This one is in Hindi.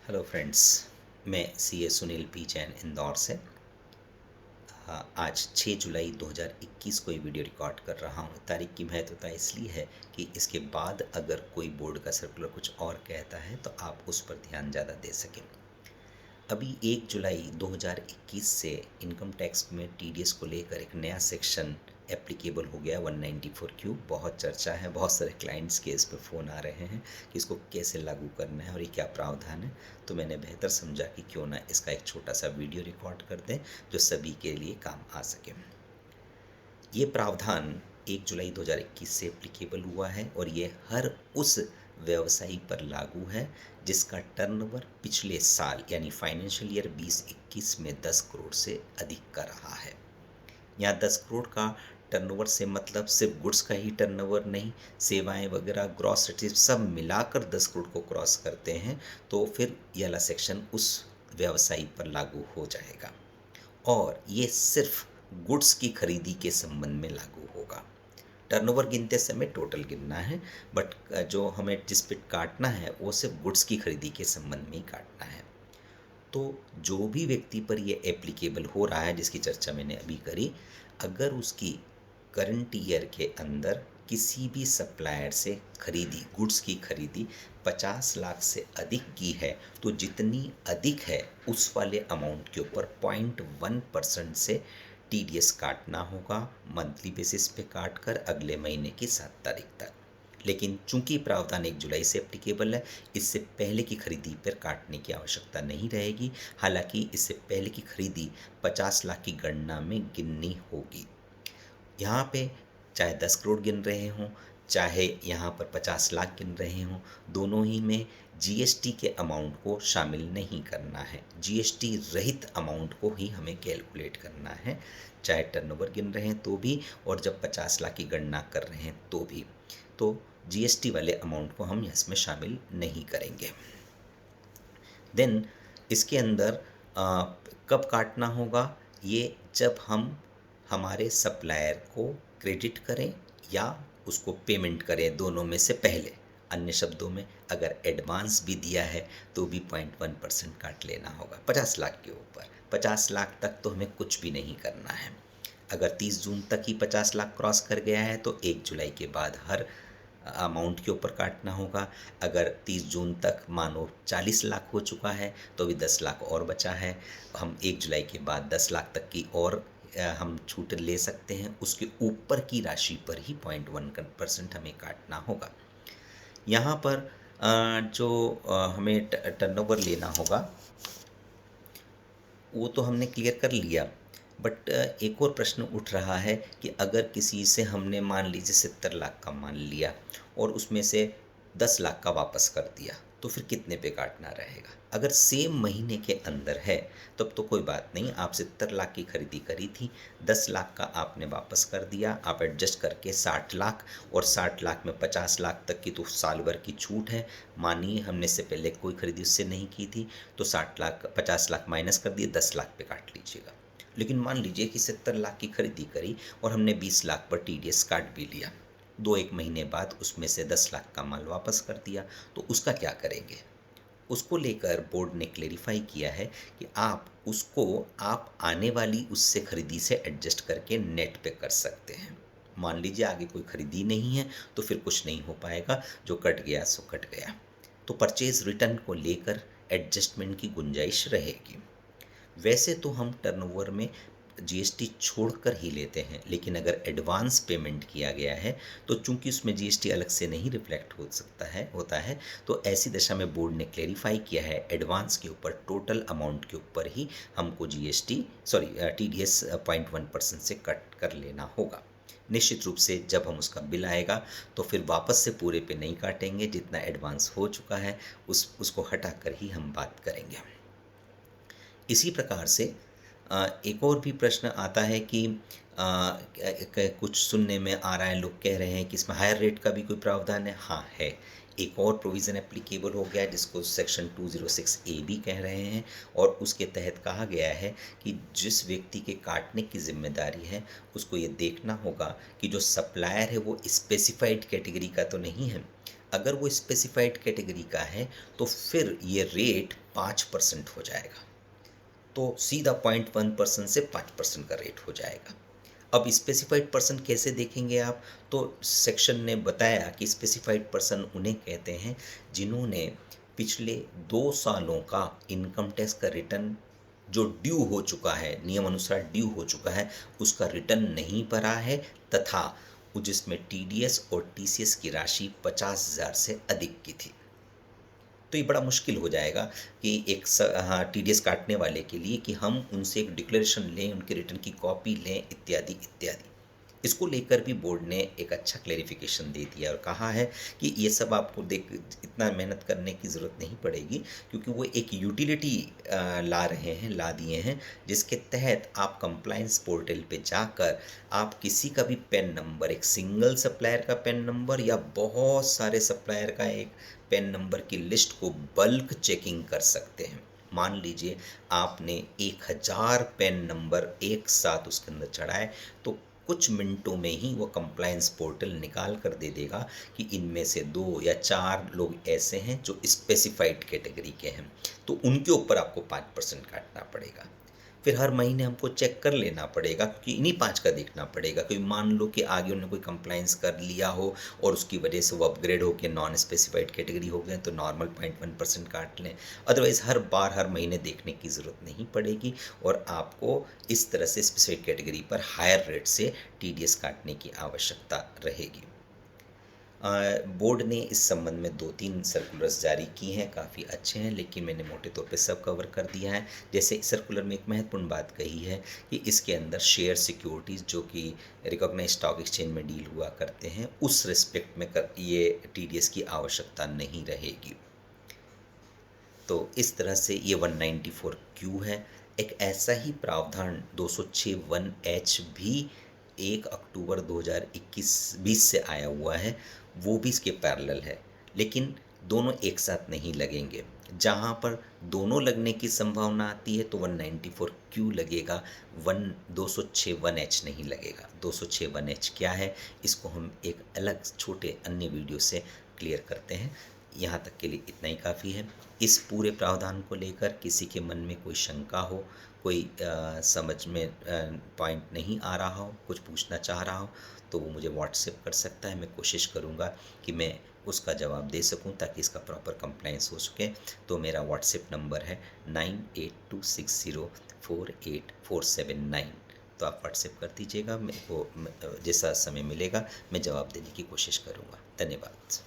हेलो फ्रेंड्स, मैं सी ए सुनील पी जैन इंदौर से। आज 6 जुलाई 2021 को ये वीडियो रिकॉर्ड कर रहा हूँ। तारीख की महत्वता इसलिए है कि इसके बाद अगर कोई बोर्ड का सर्कुलर कुछ और कहता है तो आप उस पर ध्यान ज़्यादा दे सकें। अभी 1 जुलाई 2021 से इनकम टैक्स में टीडीएस को लेकर एक नया सेक्शन एप्लीकेबल हो गया 194Q। बहुत चर्चा है, बहुत सारे क्लाइंट्स के इस पे फ़ोन आ रहे हैं कि इसको कैसे लागू करना है और ये क्या प्रावधान है। तो मैंने बेहतर समझा कि क्यों ना इसका एक छोटा सा वीडियो रिकॉर्ड कर दें जो सभी के लिए काम आ सके। ये प्रावधान 1 जुलाई 2021 से एप्लीकेबल हुआ है और ये हर उस व्यवसायी पर लागू है जिसका टर्नओवर पिछले साल यानी फाइनेंशियल ईयर 2021 में 10 करोड़ से अधिक का रहा है। यहाँ 10 करोड़ का टर्नओवर से मतलब सिर्फ गुड्स का ही टर्नओवर नहीं, सेवाएं वगैरह ग्रॉस सब मिलाकर 10 करोड़ को क्रॉस करते हैं तो फिर ये वाला सेक्शन उस व्यवसायी पर लागू हो जाएगा। और ये सिर्फ गुड्स की खरीदी के संबंध में लागू होगा। टर्नओवर गिनते समय टोटल गिनना है, बट जो हमें जिस पे काटना है वो सिर्फ गुड्स की खरीदी के संबंध में ही काटना है। तो जो भी व्यक्ति पर ये एप्लीकेबल हो रहा है जिसकी चर्चा मैंने अभी करी, अगर उसकी करंट ईयर के अंदर किसी भी सप्लायर से खरीदी गुड्स की खरीदी 50 लाख से अधिक की है तो जितनी अधिक है उस वाले अमाउंट के ऊपर 0.1% से टीडीएस काटना होगा, मंथली बेसिस पे काट कर अगले महीने की 7 तारीख तक। लेकिन चूंकि प्रावधान 1 जुलाई से एप्लीकेबल है, इससे पहले की खरीदी पर काटने की आवश्यकता नहीं रहेगी। हालांकि इससे पहले की खरीदी 50 लाख की गणना में गिननी होगी। यहाँ पे चाहे 10 करोड़ गिन रहे हों, चाहे यहाँ पर 50 लाख गिन रहे हों, दोनों ही में जीएसटी के अमाउंट को शामिल नहीं करना है। जीएसटी रहित अमाउंट को ही हमें कैलकुलेट करना है, चाहे टर्नओवर गिन रहे हैं तो भी और जब 50 लाख की गणना कर रहे हैं तो भी। तो जीएसटी वाले अमाउंट को हम इसमें शामिल नहीं करेंगे। देन इसके अंदर कब काटना होगा, ये जब हम हमारे सप्लायर को क्रेडिट करें या उसको पेमेंट करें, दोनों में से पहले। अन्य शब्दों में अगर एडवांस भी दिया है तो भी 0.1% काट लेना होगा 50 लाख के ऊपर। 50 लाख तक तो हमें कुछ भी नहीं करना है। अगर 30 जून तक ही 50 लाख क्रॉस कर गया है तो 1 जुलाई के बाद हर अमाउंट के ऊपर काटना होगा। अगर 30 जून तक मानो 40 लाख हो चुका है तो भी 10 लाख और बचा है, हम 1 जुलाई के बाद 10 लाख तक की और हम छूट ले सकते हैं। उसके ऊपर की राशि पर ही 0.1% हमें काटना होगा। यहाँ पर जो हमें टर्नओवर लेना होगा वो तो हमने क्लियर कर लिया, बट एक और प्रश्न उठ रहा है कि अगर किसी से हमने मान लीजिए 70 लाख का मान लिया और उसमें से 10 लाख का वापस कर दिया तो फिर कितने पे काटना रहेगा। अगर सेम महीने के अंदर है तब तो कोई बात नहीं, आप 70 लाख की खरीदी करी थी, 10 लाख का आपने वापस कर दिया, आप एडजस्ट करके 60 लाख और 60 लाख में 50 लाख तक की तो साल भर की छूट है। मानिए हमने से पहले कोई खरीदी उससे नहीं की थी तो 60 लाख 50 लाख माइनस कर दिए, 10 लाख पे काट लीजिएगा। लेकिन मान लीजिए कि 70 लाख की खरीदी करी और हमने 20 लाख पर टीडीएस काट भी लिया, 2-1 महीने बाद उसमें से 10 लाख का माल वापस कर दिया तो उसका क्या करेंगे। उसको लेकर बोर्ड ने क्लेरिफाई किया है कि आप आने वाली उससे खरीदी से एडजस्ट करके नेट पे कर सकते हैं। मान लीजिए आगे कोई खरीदी नहीं है तो फिर कुछ नहीं हो पाएगा, जो कट गया सो कट गया। तो परचेज रिटर्न को लेकर एडजस्टमेंट की गुंजाइश रहेगी। वैसे तो हम टर्नओवर में जीएसटी छोड़कर ही लेते हैं, लेकिन अगर एडवांस पेमेंट किया गया है तो चूंकि उसमें जीएसटी अलग से नहीं रिफ्लेक्ट हो सकता है होता है, तो ऐसी दशा में बोर्ड ने क्लेरिफाई किया है एडवांस के ऊपर टोटल अमाउंट के ऊपर ही हमको टीडीएस 0.1% से कट कर लेना होगा। निश्चित रूप से जब हम उसका बिल आएगा तो फिर वापस से पूरे पे नहीं काटेंगे, जितना एडवांस हो चुका है उसको हटा कर ही हम बात करेंगे। इसी प्रकार से एक और भी प्रश्न आता है कि कुछ सुनने में आ रहा है, लोग कह रहे हैं कि इसमें हायर रेट का भी कोई प्रावधान है। हाँ है, एक और प्रोविज़न एप्लीकेबल हो गया है जिसको सेक्शन 206A भी कह रहे हैं और उसके तहत कहा गया है कि जिस व्यक्ति के काटने की जिम्मेदारी है उसको ये देखना होगा कि जो सप्लायर है वो स्पेसिफाइड कैटेगरी का तो नहीं है। अगर वो स्पेसिफाइड कैटेगरी का है तो फिर ये रेट 5% हो जाएगा। तो सीधा 0.1% से 5% का रेट हो जाएगा। अब स्पेसिफाइड पर्सन कैसे देखेंगे आप? तो सेक्शन ने बताया कि स्पेसिफाइड पर्सन उन्हें कहते हैं जिन्होंने पिछले 2 सालों का इनकम टैक्स का रिटर्न जो ड्यू हो चुका है, नियम अनुसार ड्यू हो चुका है, उसका रिटर्न नहीं भरा है, तथा जिसमें टीडीएस और टीसीएस की राशि 50,000 से अधिक की थी। तो ये बड़ा मुश्किल हो जाएगा कि हाँ, टीडीएस काटने वाले के लिए कि हम उनसे एक डिक्लेरेशन लें, उनके रिटर्न की कॉपी लें, इत्यादि इत्यादि। इसको लेकर भी बोर्ड ने एक अच्छा क्लेरिफिकेशन दे दिया और कहा है कि ये सब आपको देख इतना मेहनत करने की ज़रूरत नहीं पड़ेगी, क्योंकि वो एक यूटिलिटी ला दिए हैं, जिसके तहत आप कंप्लायंस पोर्टल पे जाकर आप किसी का भी पेन नंबर, एक सिंगल सप्लायर का पेन नंबर या बहुत सारे सप्लायर का एक पेन नंबर की लिस्ट को बल्क चेकिंग कर सकते हैं। मान लीजिए आपने 1000 पेन नंबर एक साथ उसके अंदर चढ़ाए, तो कुछ मिनटों में ही वो कंप्लायंस पोर्टल निकाल कर दे देगा कि इनमें से 2 या 4 लोग ऐसे हैं जो स्पेसिफाइड कैटेगरी के हैं, तो उनके ऊपर आपको 5% काटना पड़ेगा। फिर हर महीने हमको चेक कर लेना पड़ेगा, क्योंकि इन्हीं 5 का देखना पड़ेगा। कोई मान लो कि आगे उन्होंने कोई कंप्लायंस कर लिया हो और उसकी वजह से वो अपग्रेड होकर नॉन स्पेसिफाइड कैटेगरी हो गए, तो नॉर्मल 0.1% काट लें। अदरवाइज़ हर बार हर महीने देखने की ज़रूरत नहीं पड़ेगी और आपको इस तरह से स्पेसिफाइड कैटेगरी पर हायर रेट से टीडीएस काटने की आवश्यकता रहेगी। बोर्ड ने इस संबंध में 2-3 सर्कुलर्स जारी की हैं, काफ़ी अच्छे हैं, लेकिन मैंने मोटे तौर पे सब कवर कर दिया है। जैसे इस सर्कुलर में एक महत्वपूर्ण बात कही है कि इसके अंदर शेयर सिक्योरिटीज़ जो कि रिकॉग्नाइज्ड स्टॉक एक्सचेंज में डील हुआ करते हैं, उस रिस्पेक्ट में ये टीडीएस की आवश्यकता नहीं रहेगी। तो इस तरह से ये 194 क्यू है। एक ऐसा ही प्रावधान 206 1H भी 1 अक्टूबर 2021-20 से आया हुआ है, वो भी इसके पैरेलल है, लेकिन दोनों एक साथ नहीं लगेंगे। जहाँ पर दोनों लगने की संभावना आती है तो 194 क्यू लगेगा, 206 1H नहीं लगेगा। 206 1H क्या है, इसको हम एक अलग छोटे अन्य वीडियो से क्लियर करते हैं। यहाँ तक के लिए इतना ही काफ़ी है। इस पूरे प्रावधान को लेकर किसी के मन में कोई शंका हो, कोई समझ में पॉइंट नहीं आ रहा हो, कुछ पूछना चाह रहा हो, तो वो मुझे व्हाट्सएप कर सकता है। मैं कोशिश करूँगा कि मैं उसका जवाब दे सकूँ ताकि इसका प्रॉपर कंप्लायंस हो सके। तो मेरा व्हाट्सएप नंबर है 9826048479। तो आप व्हाट्सएप कर दीजिएगा, मेरे को जैसा समय मिलेगा मैं जवाब देने की कोशिश करूँगा। धन्यवाद।